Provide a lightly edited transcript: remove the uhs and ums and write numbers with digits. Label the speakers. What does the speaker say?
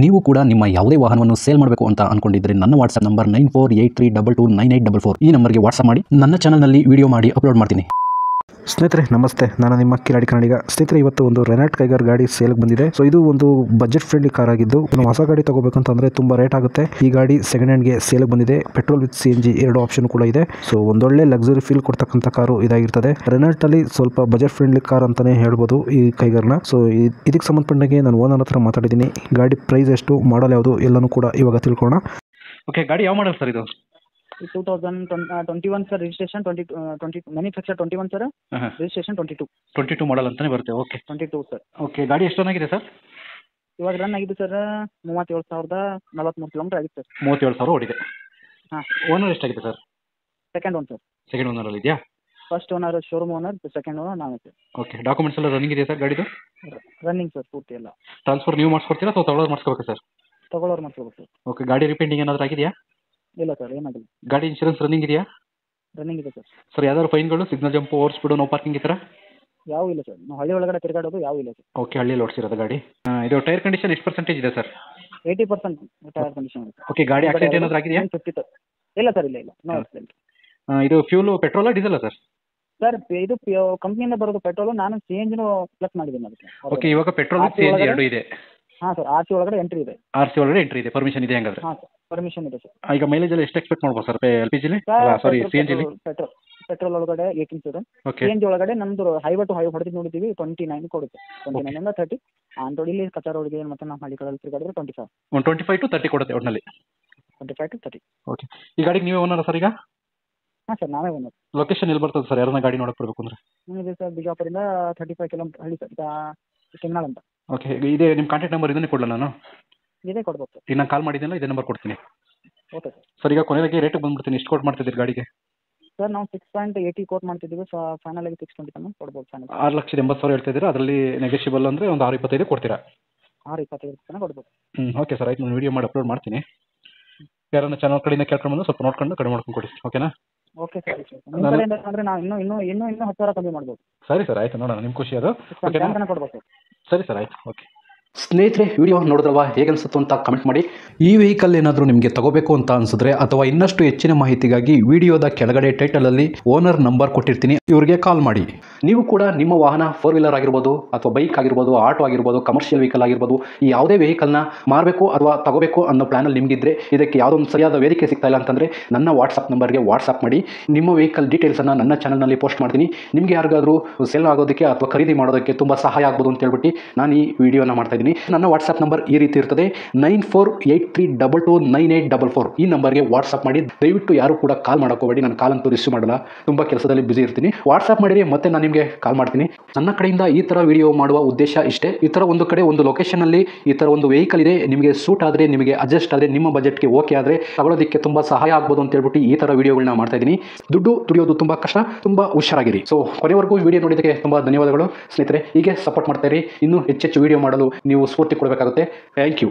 Speaker 1: ನೀವು ಕೂಡ ನಿಮ್ಮ ಯಾವುದೇ ವಾಹನವನ್ನು ಸೇಲ್ ಮಾಡಬೇಕು ಅಂತ ಅನ್ಕೊಂಡಿದ್ರೆ ನನ್ನ ವಾಟ್ಸ್ಆಪ್ ನಂಬರ್ 9483229844 ಈ ನಂಬರ್ಗೆ ವಾಟ್ಸ್ಆಪ್ ಮಾಡಿ. ನನ್ನ ಚಾನಲ್ನಲ್ಲಿ ವಿಡಿಯೋ ಮಾಡಿ ಅಪ್ಲೋಡ್ ಮಾಡ್ತೀನಿ.
Speaker 2: ಸ್ನೇಹಿತರೆ ನಮಸ್ತೆ, ನಾನು ನಿಮ್ಮ ಕಿಲಾಡಿ ಕನ್ನಡಿಗ. ಸ್ನೇಹಿತರೆ ಇವತ್ತು ಒಂದು ರೆನಾಲ್ಟ್ ಕೈಗರ್ ಗಾಡಿ ಸೇಲ್ಗೆ ಬಂದಿದೆ. ಸೊ ಇದು ಒಂದು ಬಜೆಟ್ ಫ್ರೆಂಡ್ಲಿ ಕಾರ್ ಆಗಿದ್ದು, ನಾವು ಹೊಸ ಗಾಡಿ ತಗೋಬೇಕಂತಂದ್ರೆ ತುಂಬಾ ರೇಟ್ ಆಗುತ್ತೆ. ಈ ಗಾಡಿ ಸೆಕೆಂಡ್ ಹ್ಯಾಂಡ್ಗೆ ಸೇಲ್ಗೆ ಬಂದಿದೆ. ಪೆಟ್ರೋಲ್ ವಿತ್ CNG ಎರಡು ಆಪ್ಷನ್ ಕೂಡ ಇದೆ. ಸೊ ಒಂದೊಳ್ಳೆ ಲಕ್ಸುರಿ ಫೀಲ್ ಕೊಡ್ತಕ್ಕಂಥ ಕಾರು ಇದಾಗಿರ್ತದೆ. ರೆನಾಲ್ಟ್ ಅಲ್ಲಿ ಸ್ವಲ್ಪ ಬಜೆಟ್ ಫ್ರೆಂಡ್ಲಿ ಕಾರ್ ಅಂತಾನೆ ಹೇಳ್ಬೋದು ಈ ಕೈಗರ್ನ. ಸೊ ಇದಕ್ಕೆ ಸಂಬಂಧಪಟ್ಟಂಗೆ ನಾನು ಓನರ್ ಹತ್ರ ಮಾತಾಡಿದ್ದೀನಿ. ಗಾಡಿ ಪ್ರೈಸ್ ಎಷ್ಟು, ಮಾಡಲ್ ಯಾವುದು ಎಲ್ಲನೂ ಕೂಡ ಇವಾಗ ತಿಳ್ಕೊಳ್ಳೋಣ.
Speaker 3: ಓಕೆ, ಗಾಡಿ ಯಾವ ಮಾಡಲ್ ಸರ್ ಇದು?
Speaker 4: 2021 sir, registration 20 manufacture 21 sir, registration
Speaker 3: 22 ಮಾಡಲ್ ಅಂತಾನೆ ಬರುತ್ತೆ. Okay
Speaker 4: 22 sir.
Speaker 3: ಓಕೆ, ಗಾಡಿ ಎಷ್ಟು ರನ್ ಆಗಿದೆ ಸರ್?
Speaker 4: ಇವಾಗ ರನ್ ಆಗಿದೆ ಸರ್ 37,043 ಕಿಲೋಮೀಟರ್ ಆಗಿದೆ ಸರ್.
Speaker 3: 37,000 ಓಡಿದೆ.
Speaker 4: ಹಾಂ.
Speaker 3: ಓನರ್ ಎಷ್ಟಾಗಿದೆ sir?
Speaker 4: Second own sir.
Speaker 3: Second ಓನರಲ್ಲಿ ಇದೆಯಾ?
Speaker 4: First owner showroom owner, second owner ನಾವೇ ಸರ್.
Speaker 3: ಓಕೆ, ಡಾಕ್ಯುಮೆಂಟ್ಸ್ ಎಲ್ಲ ರನ್ನಿಂಗ್ ಇದೆಯಾ ಸರ್ ಗಾಡಿದು?
Speaker 4: ರನ್ನಿಂಗ್ ಸರ್, ಪೂರ್ತಿ ಎಲ್ಲ.
Speaker 3: ಟ್ರಾನ್ಸ್ಫರ್ ನೀವು ಮಾಡಿಸ್ಕೊಡ್ತೀರಾ ಅಥವಾ ತಗೊಳ್ಳೋರು ಮಾಡಿಸ್ಕೋಬೇಕಾ ಸರ್?
Speaker 4: ತಗೊಳ್ಳೋರು ಮಾಡ್ಕೋಬೇಕು ಸರ್.
Speaker 3: ಓಕೆ, ಗಾಡಿ ರಿಪೇಂಟಿಂಗ್ ಏನಾದರೂ ಆಗಿದೆಯಾ?
Speaker 4: ಇಲ್ಲ ಸರ್, ಏನಾಗಿಲ್ಲ.
Speaker 3: ಗಾಡಿ ಇನ್ಶೂರೆನ್ಸ್ ರನ್ನಿಂಗ್ ಇದೆಯಾ?
Speaker 4: ರನ್ನಿಂಗ್ ಇದೆ ಸರ್.
Speaker 3: ಸರ್ ಯಾವ್ದಾದ್ರು ಫೈನ್ಗಳು, signal jump, over speed, no parking ಈ ಥರ?
Speaker 4: ಯಾವ ಇಲ್ಲ ಸರ್, ನಾವು ಹಳ್ಳಿ ಒಳಗಡೆ ತಿರುಗಾಡೋದು ಯಾವ ಇಲ್ಲ ಸರ್.
Speaker 3: ಓಕೆ, ಹಳ್ಳಿಯಲ್ಲಿ ಓಡಿಸಿರೋದು ಗಾಡಿ. ಇದು ಟೈರ್ ಕಂಡೀಷನ್ ಎಷ್ಟು ಪರ್ಸೆಂಟೇಜ್ ಇದೆ ಸರ್?
Speaker 4: 80% ಟೈರ್ ಕಂಡೀಷನ್ ಇದೆ.
Speaker 3: ಓಕೆ, ಗಾಡಿ ಆಕ್ಸಿಡೆಂಟ್ ಏನಾದರೂ ಆಗಿದೆಯಾ?
Speaker 4: 50 ಇಲ್ಲ ಸರ್, ಇಲ್ಲ ನೋ ಆಕ್ಸಿಡೆಂಟ್.
Speaker 3: ಇದು ಫ್ಯೂಲು ಪೆಟ್ರೋಲಾ ಡೀಸೆಲಾ ಸರ್?
Speaker 4: ಸರ್ ಇದು ಕಂಪ್ನಿಯಿಂದ ಬರೋದು ಪೆಟ್ರೋಲು, ನಾನು CNGನೂ ಪ್ಲಸ್ ಮಾಡಿದ್ದೀನಿ ಅದಕ್ಕೆ.
Speaker 3: ಓಕೆ, ಇವಾಗ ಪೆಟ್ರೋಲ್ CNG ಎರಡು ಇದೆ.
Speaker 4: ಹಾಂ ಸರ್, RC ಒಳಗಡೆ ಎಂಟ್ರಿ ಇದೆ.
Speaker 3: RC ಒಳಗಡೆ ಎಂಟ್ರಿ ಇದೆ, ಪರ್ಮಿಷನ್ ಇದೆ ಹಂಗಾದ್ರೆ?
Speaker 4: ಹಾಂ ಸರ್, ಪರ್ಮಿಷನ್ ಇದೆ ಸರ್.
Speaker 3: ಈಗ ಮೈಲೇಜ್ ಎಲ್ಲ ಎಷ್ಟು ಎಕ್ಸ್ಪೆಕ್ಟ್ ಮಾಡ್ಬೋದು ಸರ್ LPG ಸಾರಿ CNG?
Speaker 4: ಪೆಟ್ರೋಲ್ ಒಳಗಡೆ 18 ಸರ್.
Speaker 3: ಓಕೆ,
Speaker 4: CNG ಒಳಗಡೆ ನಮ್ದು ಹೈವೇ ಟು ಹೈವೇ ಹೊಡೆದು ನೋಡಿದ್ದೀವಿ 29 ಕೊಡುತ್ತೆ. 29 ಇಂದ 30. ಆನ್ ಇಲ್ಲಿ ಕಚ್ಚಾ ರೋಡ್ಗೆ ಮತ್ತು ನಮ್ಮ ಹಳ್ಳಿಗಳಲ್ಲಿ ತಿರುಗಾಡಿದ್ರೆ 25.
Speaker 3: 25 to 30 ಕೊಡುತ್ತೆ ಒಟ್ಟಿನಲ್ಲಿ.
Speaker 4: 25 to 30.
Speaker 3: ಓಕೆ, ಈ ಗಾಡಿಗೆ ನೀವೇ ಓನರ್ ಸರ್ ಈಗ?
Speaker 4: ಹಾಂ ಸರ್, ನಾವೇ ಓನರ್.
Speaker 3: ಲೊಕೇಶನ್ ಎಲ್ಲಿ ಬರ್ತದೆ ಸರ್ ಯಾರನ್ನ ಗಾಡಿ ನೋಡಕ್ಕೆ ಬರಬೇಕು ಅಂದರೆ?
Speaker 4: ಇದೆ ಸರ್, ಬಿಜಾಪುರಿಂದ 35 ಕಿಲೋಮೀಟರ್ ಹಳ್ಳಿ ಸರ್, ಕೆಂಗನಾಳ್ ಅಂತ.
Speaker 3: ಓಕೆ, ಇದೇ ನಿಮ್ಮ ಕಾಂಟ್ಯಾಕ್ಟ್ ನಂಬರ್ ಇದನ್ನೇ ಕೊಡಲ ನಾನು?
Speaker 4: ಇದೇ ಕೊಡ್ಬೋದು ಸರ್.
Speaker 3: ಈಗ ನಾನು ಕಾಲ್ ಮಾಡಿದ್ದೆನಲ್ಲ ಇದೇ ನಂಬರ್ ಕೊಡ್ತೀನಿ.
Speaker 4: Okay sir.
Speaker 3: ಸರ್ ಈಗ ಕೊನೆಗೆ ರೇಟಿಗೆ ಬಂದ್ಬಿಡ್ತೀನಿ, ಎಷ್ಟು ಕೋಟ್ ಮಾಡ್ತಿದ್ದೀರಿ ಗಾಡಿಗೆ?
Speaker 4: ಸರ್ ನಾವು 6.80 ಕೋಟ್ ಮಾಡ್ತಿದ್ದೀವಿ. ಸೊ ಫೈನಲ್ ಆಗಿ 620 ತನಕ ಕೊಡ್ಬೋದು. ಫೈನಲ್
Speaker 3: 6,80,000 ಹೇಳ್ತಾ ಇದ್ದೀರಾ, ಅದರಲ್ಲಿ ನೆಗೋಷಿಯಬಲ್ ಅಂದರೆ ಒಂದು 6,25 ಕೊಡ್ತೀರಾ?
Speaker 4: 6.25 ತನಕ ಕೊಡ್ಬೋದು.
Speaker 3: ಓಕೆ ಸರ್, ಆಯ್ತು, ನಾನು ವೀಡಿಯೋ ಮಾಡಿ ಅಪ್ಲೋಡ್ ಮಾಡ್ತೀನಿ. ಯಾರನ್ನ ಚಾನಲ್ ಕಡೆಯಿಂದ ಕೇಳ್ಕೊಂಡು ಬಂದು ಸ್ವಲ್ಪ ನೋಡ್ಕೊಂಡು ಕಡಿಮೆ ಮಾಡ್ಕೊಂಡು ಕೊಡಿ. ಓಕೆನಾ?
Speaker 4: Okay sir. ನಿಮ್ಮ ಕಡೆಯಿಂದ ಅಂದರೆ ನಾವು ಇನ್ನೂ 10,000 ಕಮ್ಮಿ ಮಾಡ್ಬೋದು.
Speaker 3: ಸರಿ ಸರ್, ಆಯಿತು, ನೋಡೋಣ, ನಿಮ್ಮ ಖುಷಿ ಅದು. ಓಕೆನಾ?
Speaker 4: ತನಕ ಕೊಡ್ಬೋದು ಸರ್.
Speaker 3: ಸರಿ ಸರ್, ಆಯಿತು. ಓಕೆ
Speaker 1: ಸ್ನೇಹಿತರೆ, ವಿಡಿಯೋ ನೋಡಿದ್ರಲ್ವಾ, ಹೇಗೆ ಅನಿಸುತ್ತೋ ಅಂತ ಕಮೆಂಟ್ ಮಾಡಿ. ಈ ವೆಹಿಕಲ್ ಏನಾದರೂ ನಿಮಗೆ ತಗೋಬೇಕು ಅಂತ ಅನಿಸಿದ್ರೆ ಅಥವಾ ಇನ್ನಷ್ಟು ಹೆಚ್ಚಿನ ಮಾಹಿತಿಗಾಗಿ ವಿಡಿಯೋದ ಕೆಳಗಡೆ ಟೈಟಲಲ್ಲಿ ಓನರ್ ನಂಬರ್ ಕೊಟ್ಟಿರ್ತೀನಿ, ಇವರಿಗೆ ಕಾಲ್ ಮಾಡಿ. ನೀವು ಕೂಡ ನಿಮ್ಮ ವಾಹನ 4 ವೀಲರ್ ಆಗಿರ್ಬೋದು ಅಥವಾ ಬೈಕ್ ಆಗಿರ್ಬೋದು, ಆಟೋ ಆಗಿರ್ಬೋದು, ಕಮರ್ಷಿಯಲ್ ವೆಹಿಕಲ್ ಆಗಿರ್ಬೋದು, ಈ ಯಾವುದೇ ವೆಹಿಕಲ್ನ ಮಾರಬೇಕು ಅಥವಾ ತಗೋಬೇಕು ಅನ್ನೋ ಪ್ಲಾನಲ್ಲಿ ನಿಮಗಿದ್ರೆ, ಇದಕ್ಕೆ ಯಾವುದೋ ಒಂದು ಸರಿಯಾದ ವೇದಿಕೆ ಸಿಗ್ತಾ ಇಲ್ಲ ಅಂತಂದರೆ ನನ್ನ ವಾಟ್ಸಪ್ ನಂಬರ್ಗೆ ವಾಟ್ಸಪ್ ಮಾಡಿ. ನಿಮ್ಮ ವೆಹಿಕಲ್ ಡೀಟೇಲ್ಸನ್ನು ನನ್ನ ಚಾನಲ್ನಲ್ಲಿ ಪೋಸ್ಟ್ ಮಾಡ್ತೀನಿ. ನಿಮಗೆ ಯಾರಿಗಾದರೂ ಸೇಲ್ ಆಗೋದಕ್ಕೆ ಅಥವಾ ಖರೀದಿ ಮಾಡೋದಕ್ಕೆ ತುಂಬ ಸಹಾಯ ಆಗ್ಬೋದು ಅಂತ ಹೇಳ್ಬಿಟ್ಟು ನಾನು ಈ ವಿಡಿಯೋನ ಮಾಡ್ತಾ ಇದ್ದೀನಿ. ನನ್ನ ವಾಟ್ಸಪ್ ನಂಬರ್ ಈ ರೀತಿ ಇರ್ತದೆ, 9483229844. ಈ ನಂಬರ್ಗೆ ವಾಟ್ಸಪ್ ಮಾಡಿ. ದಯವಿಟ್ಟು ಯಾರು ಕೂಡ ಕಾಲ್ ಮಾಡೋಕೋಬೇಡಿ, ನಾನು ಕಾಲ್ ಅಂತೂ ರಿಸೀವ್ ಮಾಡಲ್ಲ, ತುಂಬ ಕೆಲಸದಲ್ಲಿ ಬಿಸಿ ಇರ್ತೀನಿ. ವಾಟ್ಸಪ್ ಮಾಡಿರಿ, ಮತ್ತೆ ನಾನು ನಿಮಗೆ ಕಾಲ್ ಮಾಡ್ತೀನಿ. ನನ್ನ ಕಡೆಯಿಂದ ಈ ಥರ ವಿಡಿಯೋ ಮಾಡುವ ಉದ್ದೇಶ ಇಷ್ಟೇ. ಈ ಥರ ಒಂದು ಕಡೆ ಒಂದು ಲೊಕೇಶನಲ್ಲಿ ಈ ಥರ ಒಂದು ವೆಹಿಕಲ್ ಇದೆ, ನಿಮಗೆ ಸೂಟ್ ಆದರೆ, ನಿಮಗೆ ಅಡ್ಜಸ್ಟ್ ಆದರೆ, ನಿಮ್ಮ ಬಜೆಟ್ಗೆ ಓಕೆ ಆದರೆ ತಗೊಳ್ಳೋದಕ್ಕೆ ತುಂಬ ಸಹಾಯ ಆಗ್ಬೋದು ಅಂತ ಹೇಳ್ಬಿಟ್ಟು ಈ ಥರ ವಿಡಿಯೋಗಳನ್ನ ಮಾಡ್ತಾ ಇದ್ದೀನಿ. ದುಡ್ಡು ದುಡಿಯೋದು ತುಂಬ ಕಷ್ಟ, ತುಂಬ ಹುಷಾರಾಗಿರಿ. ಸೊ ಕೊನೆವರೆಗೂ ವಿಡಿಯೋ ನೋಡಿದ್ದಕ್ಕೆ ತುಂಬ ಧನ್ಯವಾದಗಳು ಸ್ನೇಹಿತರೆ. ಹೀಗೆ ಸಪೋರ್ಟ್ ಮಾಡ್ತಾ ಇರಿ. ಇನ್ನೂ ಹೆಚ್ಚೆಚ್ಚು ವಿಡಿಯೋ ಮಾಡಲು ನೀವು ಸ್ಫೂರ್ತಿ ಕೊಡಬೇಕಾಗುತ್ತೆ. Thank you.